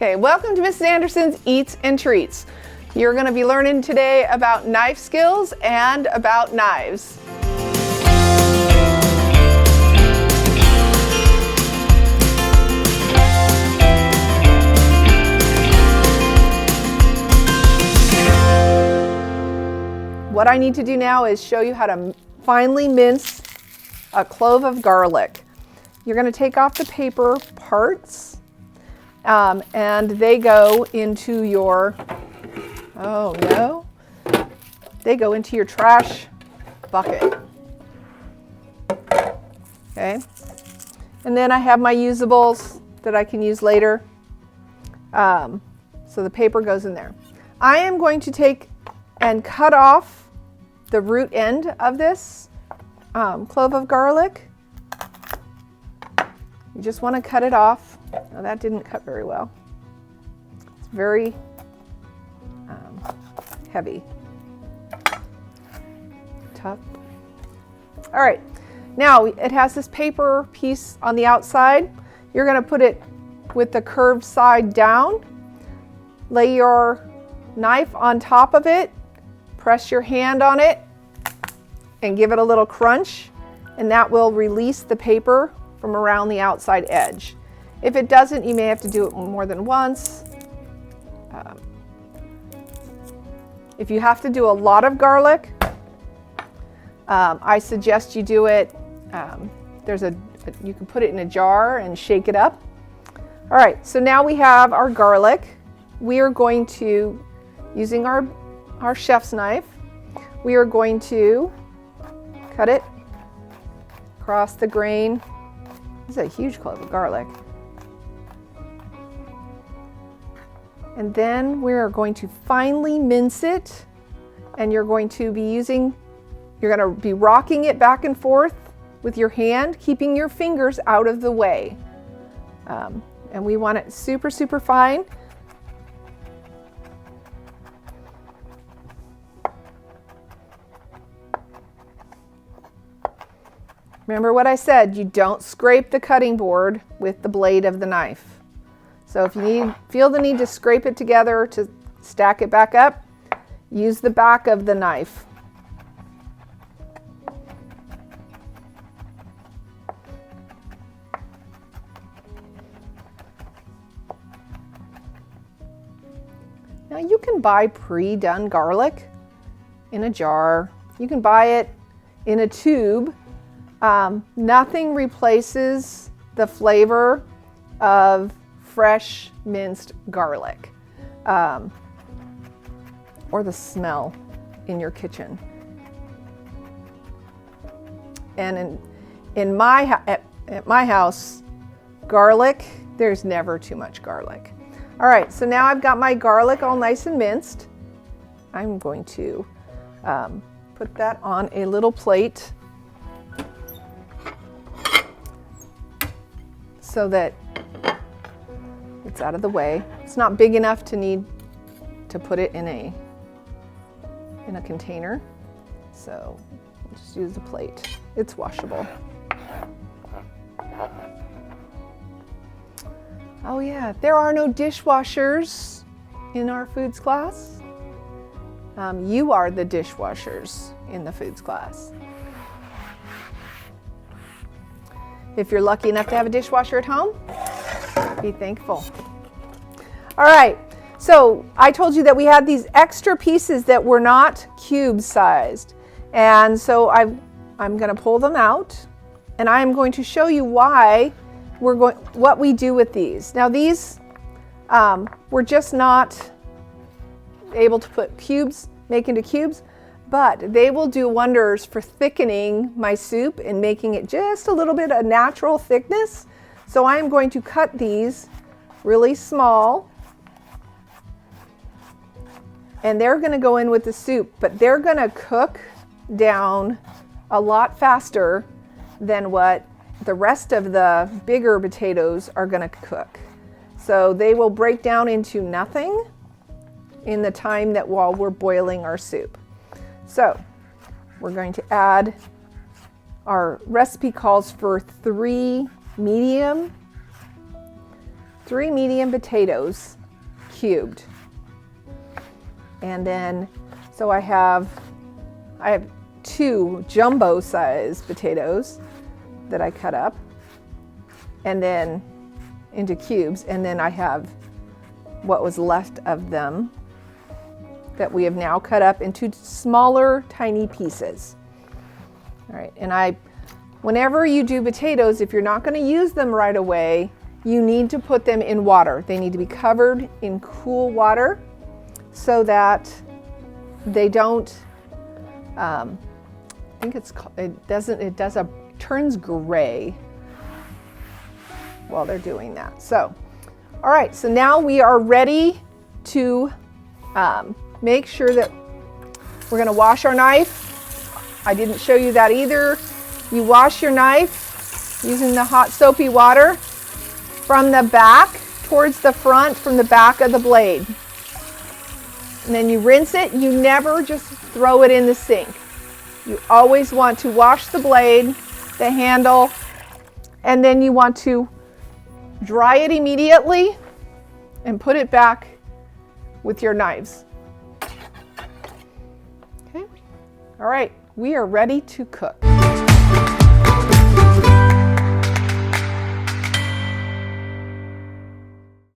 Okay, welcome to Mrs. Anderson's Eats and Treats. You're going to be learning today about knife skills and about knives. What I need to do now is show you how to finely mince a clove of garlic. You're going to take off the paper parts. And they go into your, they go into your trash bucket. Okay. And then I have my usables that I can use later. So the paper goes in there. I am going to take and cut off the root end of this clove of garlic. You just want to cut it off. Now that didn't cut very well. It's very heavy. Tough. All right, now it has this paper piece on the outside. You're going to put it with the curved side down. Lay your knife on top of it. Press your hand on it and give it a little crunch, and that will release the paper from around the outside edge. If it doesn't, you may have to do it more than once. If you have to do a lot of garlic, I suggest you do it, you can put it in a jar and shake it up. All right, so now we have our garlic. We are going to, using our chef's knife, we are going to cut it across the grain. This is a huge clove of garlic. And then we're going to finely mince it, and you're going to be rocking it back and forth with your hand, keeping your fingers out of the way. And we want it super, super fine. Remember what I said, you don't scrape the cutting board with the blade of the knife. So if you feel the need to scrape it together to stack it back up, use the back of the knife. Now you can buy pre-done garlic in a jar. You can buy it in a tube. Nothing replaces the flavor of fresh minced garlic, or the smell in your kitchen. And at my house, garlic, there's never too much garlic. All right, so now I've got my garlic all nice and minced. I'm going to put that on a little plate so that it's out of the way. It's not big enough to need to put it in a container. So just use the plate. It's washable. Oh yeah, there are no dishwashers in our foods class. You are the dishwashers in the foods class. If you're lucky enough to have a dishwasher at home, be thankful. All right, so I told you that we had these extra pieces that were not cube sized. And so I'm going to pull them out, and I'm going to show you why what we do with these. Now these, we're just not able to make into cubes, but they will do wonders for thickening my soup and making it just a little bit of natural thickness. So I am going to cut these really small, and they're going to go in with the soup, but they're going to cook down a lot faster than what the rest of the bigger potatoes are going to cook. So they will break down into nothing in the time that while we're boiling our soup. So we're going to add, our recipe calls for 3 medium 3 medium potatoes cubed. And then, so I have 2 jumbo sized potatoes that I cut up and then into cubes, and then I have what was left of them that we have now cut up into smaller, tiny pieces. All right, and whenever you do potatoes, if you're not going to use them right away, you need to put them in water. They need to be covered in cool water so that they don't, I think turns gray while they're doing that. So, all right, so now we are ready to make sure that we're going to wash our knife. I didn't show you that either. You wash your knife using the hot soapy water from the back towards the front, from the back of the blade. And then you rinse it. You never just throw it in the sink. You always want to wash the blade, the handle, and then you want to dry it immediately and put it back with your knives. Okay? All right, we are ready to cook.